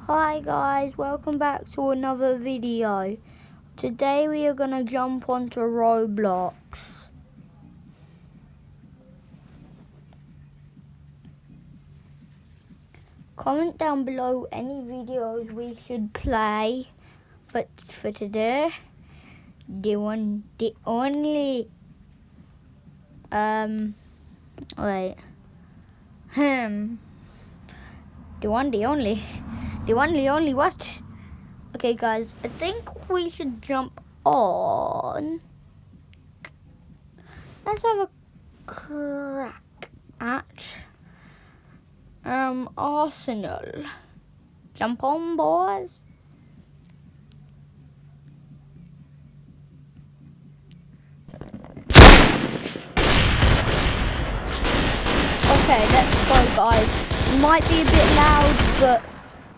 Hi guys, welcome back to another video. Today we are gonna jump onto Roblox. Comment down below any videos we should play. But for today, the only the only what? Okay guys, I think we should jump on. Let's have a crack at Arsenal. Jump on, boys. Okay, let's go guys. It might be a bit loud, but